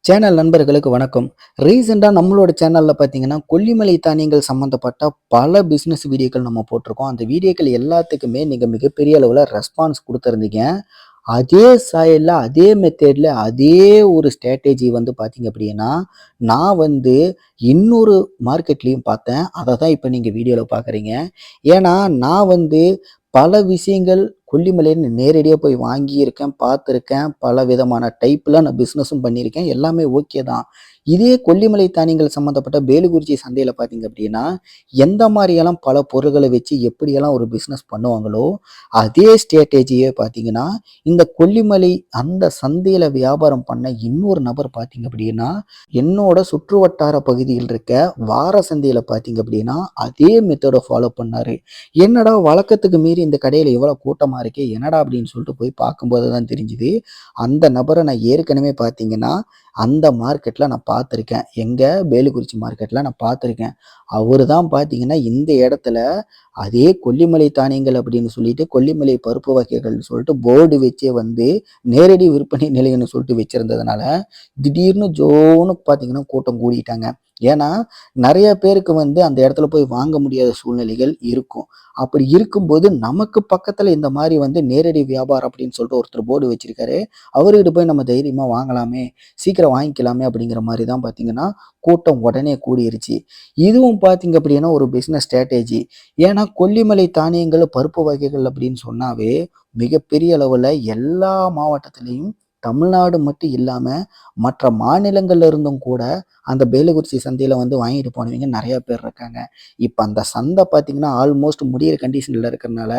Channel நண்பர்களுக்கு வணக்கம். ரீசெண்டா நம்மளோட சேனல்ல பார்த்தீங்கன்னா, கொல்லிமலை தானியங்கள் சம்மந்தப்பட்ட பல பிசினஸ் வீடியோக்கள் நம்ம போட்டிருக்கோம். அந்த வீடியோக்கள் எல்லாத்துக்குமே நீங்க மிகப்பெரிய அளவுல ரெஸ்பான்ஸ் குடுத்திருந்தீங்க. அதே ஸ்டைல்ல, அதே மெத்தேட்ல, அதே ஒரு ஸ்ட்ராட்டஜி வந்து பார்த்தீங்க அப்படின்னா, நான் வந்து இன்னொரு மார்க்கெட்லயும் பார்த்தேன். அத தான் இப்ப நீங்க வீடியோல பார்க்குறீங்க. ஏன்னா, நான் வந்து பல விஷயங்கள் கொல்லிமலைன்னு நேரடியா போய் வாங்கியிருக்கேன், பார்த்துருக்கேன். பல விதமான டைப்ல நான் பிசினஸும் பண்ணியிருக்கேன். எல்லாமே ஓகே தான். இதே கொல்லிமலை தானியங்கள் சம்மந்தப்பட்ட பேலுக்குறிச்சி சந்தையில பார்த்தீங்க அப்படின்னா, எந்த மாரியெல்லாம் பல பொருள்கள வச்சு எப்படியெல்லாம் ஒரு பிசினஸ் பண்ணுவாங்களோ, அதே ஸ்ட்ராட்டஜியே பார்த்தீங்கன்னா, இந்த கொல்லிமலை அந்த சந்தையில வியாபாரம் பண்ண இன்னொரு நபர் பார்த்தீங்க அப்படின்னா, என்னோட சுற்றுவட்டார பகுதியில் இருக்க வார சந்தையில பார்த்தீங்க அப்படின்னா, அதே மெத்தட ஃபாலோ பண்ணாரு. என்னடா வழக்கத்துக்கு மீறி இந்த கடையில இவ்வளோ கூட்டமா இருக்கே! என்னடா அப்படின்னு சொல்லிட்டு போய் பார்க்கும்போது தான் தெரிஞ்சுது. அந்த நபர நான் ஏற்கனவே பார்த்தீங்கன்னா, அந்த மார்க்கெட்ல நான் பார்த்துருக்கேன். எங்க பேலுக்குறிச்சி மார்க்கெட்ல நான் பார்த்துருக்கேன். அவரு தான் பார்த்தீங்கன்னா, இந்த இடத்துல அதே கொல்லிமலை தானியங்கள் அப்படின்னு சொல்லிட்டு, கொல்லிமலை பருப்பு வகைகள்னு சொல்லிட்டு போர்டு வச்சே வந்து நேரடி விற்பனை நிலையம்னு சொல்லிட்டு வச்சிருந்ததுனால, திடீர்னு ஜோன்னு பார்த்தீங்கன்னா கூட்டம் கூடிட்டாங்க. ஏன்னா, நெறைய பேருக்கு வந்து அந்த இடத்துல போய் வாங்க முடியாத சூழ்நிலைகள் இருக்கும். அப்படி இருக்கும்போது, நமக்கு பக்கத்துல இந்த மாரி வந்து நேரடி வியாபாரம் அப்படின்னு சொல்லிட்டு ஒருத்தர் போர்டு வச்சிருக்காரு. அவருகிட்ட போய் நம்ம தைரியமா வாங்கலாமே, சீக்கிரம் வாங்கிக்கலாமே அப்படிங்கிற மாரி தான் பார்த்தீங்கன்னா, கூட்டம் உடனே கூடிருச்சு. இதுவும் பார்த்தீங்க அப்படின்னா ஒரு பிசினஸ் ஸ்ட்ராட்டஜி. ஏன்னா, கொல்லிமலை தானியங்கள், பருப்பு வகைகள் அப்படின்னு சொன்னாவே, மிகப்பெரிய அளவுல எல்லா மாவட்டத்திலயும் தமிழ்நாடு மட்டும் இல்லாம, மற்ற மாநிலங்கள்ல இருந்தும் கூட அந்த பேலுக்குறிச்சி சந்தையில வந்து வாங்கிட்டு போனவங்க நெறைய பேர் இருக்காங்க. இப்ப அந்த சந்தை பார்த்தீங்கன்னா, ஆல்மோஸ்ட் முடியிற கண்டிஷன்ல இருக்கிறனால,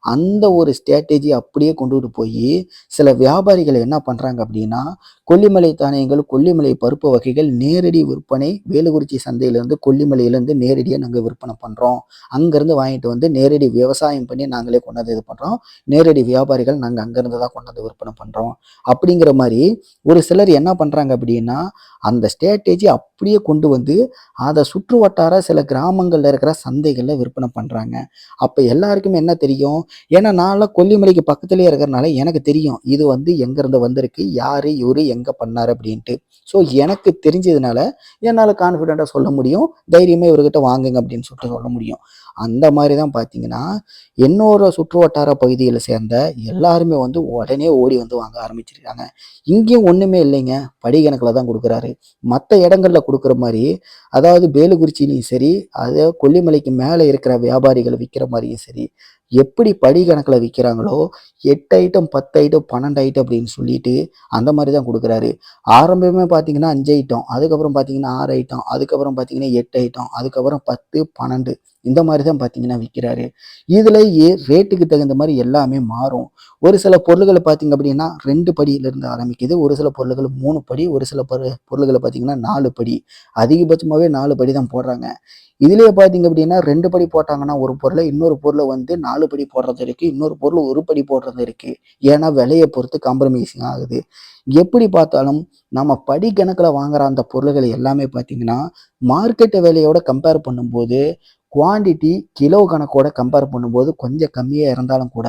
அந்த ஒரு ஸ்ட்ராட்டஜி அப்படியே கொண்டுட்டு போயி, சில வியாபாரிகள் என்ன பண்றாங்க அப்படின்னா, கொல்லிமலை தானியங்கள், கொல்லிமலை பருப்பு வகைகள் நேரடி விற்பனை வேலுக்குறிச்சி சந்தையிலிருந்து, கொல்லிமலையிலிருந்து நேரடியா நாங்க விற்பனை பண்றோம். அங்கருந்து வாங்கிட்டு வந்து நேரடி விவசாயம் பண்ணி நாங்களே கொண்டாந்து இது பண்றோம். நேரடி வியாபாரிகள் நாங்க அங்கருந்து தான் கொண்டாந்து விற்பனை பண்றோம். அப்படிங்கிற மாரி ஒரு சிலர் என்ன பண்றாங்க அப்படின்னா, அந்த ஸ்ட்ராட்டஜி அப்படியே கொண்டு வந்து, அத சுற்று வட்டார சில கிராமங்கள்ல இருக்கிற சந்தைகள்ல விற்பனை பண்றாங்க. அப்ப எல்லாருக்குமே என்ன தெரியும்? ஏன்னா நான்லாம் கொல்லிமலைக்கு பக்கத்திலேயே இருக்கிறனால எனக்கு தெரியும். இது வந்து எங்கேருந்து வந்திருக்கு, யாரு, இவரு எங்க பண்ணாரு அப்படின்ட்டு. ஸோ எனக்கு தெரிஞ்சதுனால, என்னால கான்ஃபிடென்ட்டா சொல்ல முடியும். தைரியமா இவர்கிட்ட வாங்குங்க அப்படின்னு சொல்லிட்டு சொல்ல முடியும். அந்த மாரி தான் பார்த்தீங்கன்னா, என்னோட சுற்று வட்டார பகுதியில சேர்ந்த எல்லாருமே வந்து உடனே ஓடி வந்து வாங்க ஆரம்பிச்சிருக்காங்க. இங்கேயும் ஒண்ணுமே இல்லைங்க. படிக்கணக்குல தான் குடுக்குறாரு. மத்த இடங்கள்ல குடுக்குற மாரி, அதாவது பேலுக்குறிச்சியிலயும் சரி, அதே கொல்லிமலைக்கு மேல இருக்கிற வியாபாரிகள் விக்கிற மாரியும் சரி, எப்படி படி கணக்குல விக்கிறாங்களோ, 8 ஐட்டம், 10 ஐட்டம், 12 ஐட்டம் அப்படின்னு சொல்லிட்டு, அந்த மாரி தான் குடுக்குறாரு. ஆரம்பமே பார்த்தீங்கன்னா 5 ஐட்டம், அதுக்கப்புறம் பார்த்தீங்கன்னா 6 ஐட்டம், அதுக்கப்புறம் பார்த்தீங்கன்னா 8 ஐட்டம், அதுக்கப்புறம் 10, 12 இந்த மாரி தான் பார்த்தீங்கன்னா விக்கிறாரு. இதுலயே ரேட்டுக்கு தகுந்த மாரி எல்லாமே மாறும். ஒரு சில பொருள்கள பார்த்தீங்க அப்படின்னா 2 படியிலிருந்து ஆரம்பிக்குது. ஒரு சில பொருள்கள் 3 படி, ஒரு சில பொருள்கள பார்த்தீங்கன்னா 4 படி. அதிகபட்சமாவே 4 படி தான் போடுறாங்க. இதிலேயே பார்த்தீங்க அப்படின்னா 2 படி போட்டாங்கன்னா ஒரு பொருள, இன்னொரு பொருள வந்து 4 படி போடுறது இருக்கு. இன்னொரு பொருள் 1 படி போடுறது இருக்கு. ஏன்னா விலைய பொறுத்து காம்ப்ரமைசிங் ஆகுது. எப்படி பார்த்தாலும் நம்ம படி கணக்குல வாங்குற அந்த பொருள்கள் எல்லாமே பார்த்தீங்கன்னா, மார்க்கெட் விலையோட கம்பேர் பண்ணும்போது, குவான்டிட்டி கிலோ கணக்கோட கம்பேர் பண்ணும்போது கொஞ்சம் கம்மியா இருந்தாலும் கூட,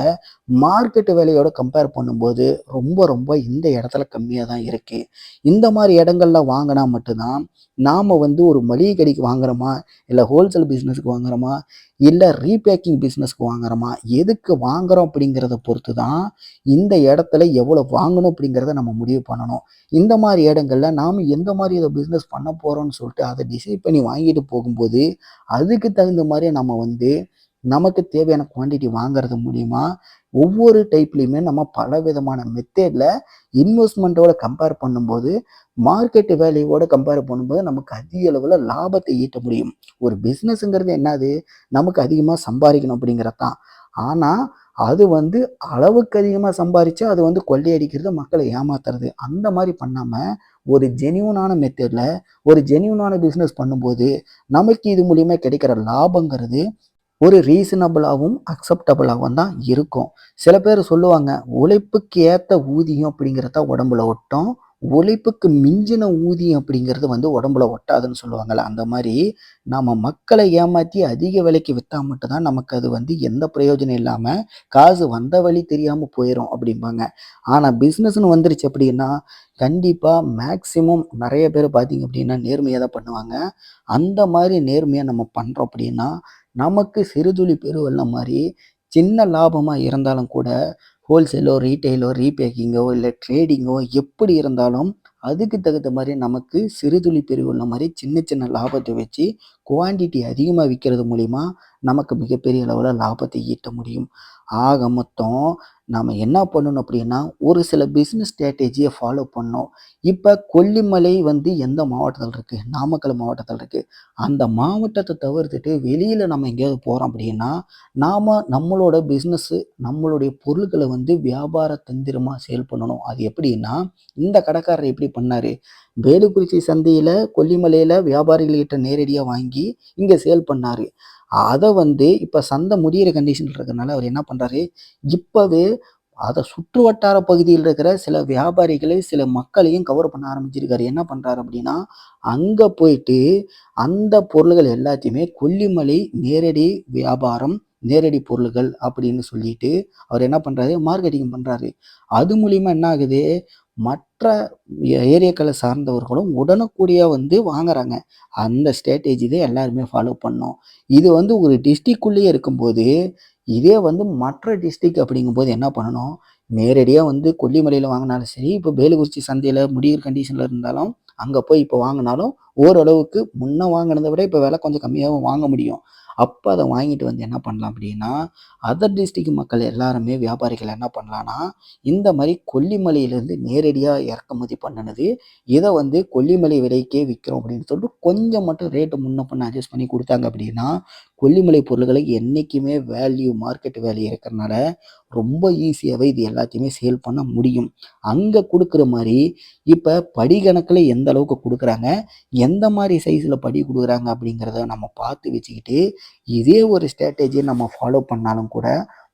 மார்க்கெட் விலையோட கம்பேர் பண்ணும்போது ரொம்ப ரொம்ப இந்த இடத்துல கம்மியா தான் இருக்கு. இந்த மாரி இடங்கள்ல வாங்குனா மட்டும் தான், நாம வந்து ஒரு மளிகை கடைக்கு வாங்குறோமா, இல்ல ஹோல்சேல் பிசினஸ்க்கு வாங்குறோமா, இல்ல ரீபேக்கிங் பிசினஸ்க்கு வாங்குறோமா, எதுக்கு வாங்குறோம் அப்படிங்கிறத பொறுத்து தான், இந்த இடத்துல எவ்வளவு வாங்கணும் அப்படிங்கிறத நம்ம முடிவு பண்ணணும். இந்த மாரி இடங்கள்ல நாம எந்த மாரி இத பிசினஸ் பண்ண போறோம்னு சொல்லிட்டு அத டிசைட் பண்ணி வாங்கிட்டு போகும்போது, அதுக்கு தகுந்த மாரி நம்ம வந்து நமக்கு தேவையான குவான்டிட்டி வாங்குறது மூலியமா, ஒவ்வொரு டைப்லயுமே நம்ம பலவிதமான மெத்தேட்ல இன்வெஸ்ட்மென்ட்டோட கம்பேர் பண்ணும்போது, மார்க்கெட் வேல்யூவோட கம்பேர் பண்ணும்போது நமக்கு அதிக அளவுல லாபத்தை ஈட்ட முடியும். ஒரு பிசினஸ்ங்கிறது என்னது? நமக்கு அதிகமா சம்பாரிக்கணும் அப்படிங்கிறது தான். ஆனா, அது வந்து அளவுக்கு அதிகமா சம்பாரிச்சா, அது வந்து கொள்ளையடிக்கிறது, மக்கள ஏமாத்துறது. அந்த மாரி பண்ணாம, ஒரு ஜென்யூனான மெத்தேட்ல, ஒரு ஜென்யூனான பிசினஸ் பண்ணும்போது, நமக்கு இது மூலியமா கிடைக்கிற லாபங்கிறது ஒரு ரீசனபிளாவும், அக்செப்டபிளாவும் தான் இருக்கும். சில பேர் சொல்லுவாங்க, "உழைப்புக்கு ஏத்த ஊதியம் அப்படிங்கிறது தான் உடம்புல ஒட்டும். உழைப்புக்கு மிஞ்சின ஊதியம் அப்படிங்கிறது வந்து உடம்புல ஒட்டாதுன்னு சொல்லுவாங்கல்ல. அந்த மாரி நாம மக்கள ஏமாத்தி அதிக விலைக்கு வித்தா மட்டும் தான் நமக்கு அது வந்து எந்த பிரயோஜனம் இல்லாம, காசு வந்த வழி தெரியாம போயிரும் அப்படிம்பாங்க. ஆனா பிசினஸ்ன்னு வந்துருச்சு அப்படின்னா, கண்டிப்பா மேக்ஸிமம் நெறைய பேர் பார்த்தீங்க அப்படின்னா நேர்மையா தான் பண்ணுவாங்க. அந்த மாரி நேர்மையா நம்ம பண்றோம் அப்படின்னா, நமக்கு சிறுதுளி பெருவெள்ளம் மாரி சின்ன லாபமா இருந்தாலும் கூட ஹோல்சேலோ, ரீட்டெயிலோ, ரீபேக்கிங்கோ இல்ல ட்ரேடிங்கோ எப்படி இருந்தாலும், அதுக்கு தகுந்த மாரி நமக்கு சிறுதுளி பெருவெள்ளம் மாரி சின்ன சின்ன லாபத்த வச்சு, குவான்டிட்டி அதிகமா விக்கிறது மூலியமா, நமக்கு மிகப்பெரிய அளவுல லாபத்தை ஈட்ட முடியும். ஆக மொத்தம் நாம என்ன பண்ணணும் அப்படின்னா, ஒரு சில பிசினஸ் ஸ்ட்ராட்டஜிய ஃபாலோ பண்ணணும். இப்ப கொல்லிமலை வந்து எந்த மாவட்டத்துல இருக்கு? நாமக்கல் மாவட்டத்துல இருக்கு. அந்த மாவட்டத்த தவிர்த்துட்டு வெளியில நம்ம எங்கேயாவது போறோம் அப்படின்னா, நாம நம்மளோட பிசினஸ் நம்மளுடைய பொருட்கள வந்து வியாபார தந்திரமா சேல் பண்ணணும். அது எப்படின்னா, இந்த கடைக்காரர் எப்படி பண்ணாரு? வேலுக்குறிச்சி சந்தையில, கொல்லிமலையில வியாபாரிகள்கிட்ட நேரடியா வாங்கி, இங்க சேல் பண்ணாரு. அத வந்து இப்ப சந்தை முடியிற கண்டிஷன்ல இருக்கறனால அவர் என்ன பண்றாரு, இப்பவே அத சுற்று வட்டார பகுதியில இருக்கிற சில வியாபாரிகளை, சில மக்களையும் கவர் பண்ண ஆரம்பிச்சிருக்காரு. என்ன பண்றாரு அப்படின்னா, அங்க போயிட்டு அந்த பொருள்கள் எல்லாத்தையுமே கொல்லிமலை நேரடி வியாபாரம், நேரடி பொருள்கள் அப்படின்னு சொல்லிட்டு, அவர் என்ன பண்றாரு, மார்க்கெட்டிங் பண்றாரு. அது மூலியமா என்ன ஆகுது, மற்ற ஏரியாக்கள சார்ந்தவர்களும் உடனுக்குடியா வந்து வாங்குறாங்க. அந்த ஸ்ட்ராட்டஜி தான் எல்லாருமே ஃபாலோ பண்ணணும். இது வந்து ஒரு டிஸ்ட்ரிக்ட்குள்ளேயே இருக்கும்போது, இதே வந்து மற்ற டிஸ்ட்ரிக்ட் அப்படிங்கும்போது என்ன பண்ணணும், நேரடியா வந்து கொல்லிமலையில வாங்குனாலும் சரி, இப்போ வேலுக்குறிச்சி சந்தையில முடியிற கண்டிஷன்ல இருந்தாலும், அங்க போய் இப்போ வாங்குனாலும், ஓரளவுக்கு முன்ன வாங்குனத விட இப்ப விலை கொஞ்சம் கம்மியாவும் வாங்க முடியும். அப்ப அத வாங்கிட்டு வந்து என்ன பண்ணலாம் அப்படின்னா, அதர் டிஸ்ட்ரிக்ட் மக்கள் எல்லாருமே வியாபாரிகள் என்ன பண்ணலான்னா, இந்த மாரி கொல்லிமலையிலிருந்து நேரடியா இறக்குமதி பண்ணுனது, இத வந்து கொல்லிமலை விலைக்கே விக்கிறோம் அப்படின்னு சொல்லிட்டு கொஞ்சம் மட்டும் ரேட் முன்ன பின்ன அட்ஜஸ்ட் பண்ணி குடுத்தாங்க அப்படின்னா, கொல்லிமலை பொருள்களை என்னைக்குமே மார்க்கெட் வேல்யூ இருக்கிறனால, ரொம்ப ஈஸியாவே இது எல்லாத்தையுமே சேல் பண்ண முடியும். அங்க குடுக்குற மாரி, இப்ப படி கணக்குல எந்த அளவுக்கு குடுக்குறாங்க, எந்த மாரி சைஸ்ல படி குடுக்குறாங்க அப்படிங்கிறத நம்ம பார்த்து வச்சுக்கிட்டு, இதே ஒரு ஸ்ட்ராட்டஜிய நம்ம ஃபாலோ பண்ணாலும் கூட,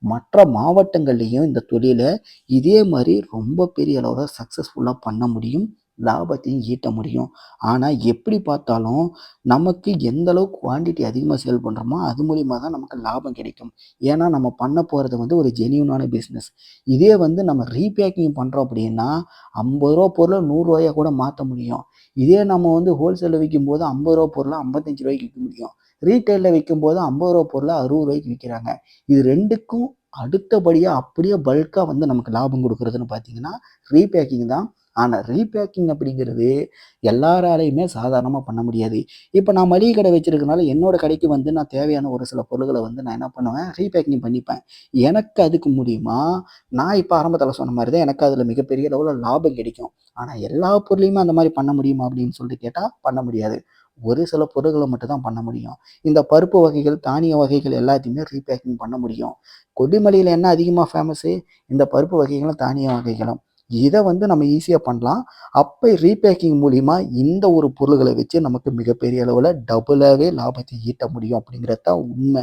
மற்ற மாவட்டங்கள்லயும் இந்த தொழில இதே மாரி ரொம்ப பெரிய அளவுல சக்சஸ்ஃபுல்லா பண்ண முடியும். லாபத்தையும் ஈட்ட முடியும். ஆனா எப்படி பார்த்தாலும், நமக்கு எந்த அளவுக்கு குவான்டிட்டி அதிகமா சேல் பண்றோமோ, அது மூலியமா தான் நமக்கு லாபம் கிடைக்கும். ஏன்னா, நம்ம பண்ண போறது வந்து ஒரு ஜென்யூனான பிசினஸ். இதே வந்து நம்ம ரீபேக்கிங் பண்றோம் அப்படின்னா, ரூ. 50 பொருள ரூ. 100 கூட மாத்த முடியும். இதே நம்ம வந்து ஹோல்சேல்ல விக்கும்போது ரூ. 50 பொருள ரூ. 55 விக்க முடியும். ரீட்டெயில்ல விக்கும்போது ரூ. 50 பொருள ரூ. 60 விக்கிறாங்க. இது 2க்கும் அடுத்தபடியா அப்படியே பல்க்கா வந்து நமக்கு லாபம் குடுக்குறதுன்னு பார்த்தீங்கன்னா, ரீபேக்கிங் தான். ஆனா, ரீபேக்கிங் அப்படிங்கிறது எல்லாராலயுமே சாதாரணமா பண்ண முடியாது. இப்ப நான் மளிகை கடை வச்சிருக்கனால, என்னோட கடைக்கு வந்து நான் தேவையான ஒரு சில பொருள்கள வந்து நான் என்ன பண்ணுவேன், ரீபேக்கிங் பண்ணிப்பேன். எனக்கு அதுக்கு முடியுமா? நான் இப்ப ஆரம்பத்தில சொன்ன மாரி தான் எனக்கு அதுல மிகப்பெரிய அளவுல லாபம் கிடைக்கும். ஆனா, எல்லா பொருளையுமே அந்த மாரி பண்ண முடியுமா அப்படின்னு சொல்லிட்டு கேட்டா, பண்ண முடியாது. ஒரு சில பொருட்கள மட்டும் தான் பண்ண முடியும். இந்த பருப்பு வகைகள், தானிய வகைகள் எல்லாத்தையுமே ரீபேக்கிங் பண்ண முடியும். கொல்லிமலையில என்ன அதிகமா ஃபேமஸு? இந்த பருப்பு வகைகளும், தானிய வகைகளும். இத வந்து நம்ம ஈஸியா பண்ணலாம். அப்ப ரீபேக்கிங் மூலியமா இந்த ஒரு பொருள்கள வச்சு நமக்கு மிகப்பெரிய அளவுல டபுளாவே லாபத்தை ஈட்ட முடியும் அப்படிங்கிறது தான் உண்ம.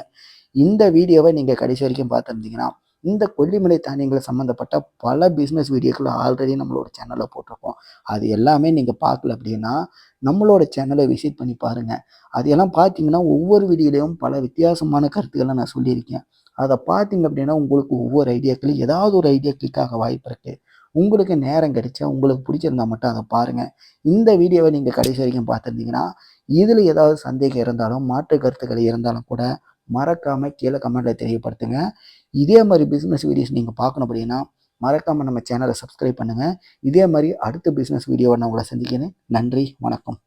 இந்த வீடியோவ நீங்க கடைசி வரைக்கும் பார்த்திருந்தீங்கன்னா, இந்த கொல்லிமலை தானியங்கள் சம்மந்தப்பட்ட பல பிசினஸ் வீடியோக்கள் ஆல்ரெடி நம்மளோட சேனல்ல போட்டிருக்கோம். அது எல்லாமே நீங்க பார்க்கல அப்படின்னா, நம்மளோட சேனல விசிட் பண்ணி பாருங்க. அது எல்லாம் பார்த்தீங்கன்னா, ஒவ்வொரு வீடியோலயும் பல வித்தியாசமான கருத்துக்கள நான் சொல்லியிருக்கேன். அத பார்த்தீங்க அப்படின்னா, உங்களுக்கு ஒவ்வொரு ஐடியாக்களும் ஏதாவது ஒரு ஐடியா கிளிக் ஆக வாய்ப்பு இருக்கு. உங்களுக்கு நேரம் கிடைச்சா, உங்களுக்கு பிடிச்சிருந்தா மட்டும் அத பாருங்க. இந்த வீடியோவ நீங்க கடைசி வரைக்கும் பார்த்திருந்தீங்கன்னா, இதுல ஏதாவது சந்தேகம் இருந்தாலும், மாற்று கருத்துக்கள் இருந்தாலும் கூட மறக்காம கீழ கமெண்ட்ல தெரியப்படுத்துங்க. இதே மாரி பிசினஸ் வீடியோஸ் நீங்க பார்க்கணும் அப்படின்னா, மறக்காம நம்ம சேனல சப்ஸ்கிரைப் பண்ணுங்க. இதே மாரி அடுத்த பிசினஸ் வீடியோவ நான் உங்கள சந்திக்கிறேன். நன்றி, வணக்கம்.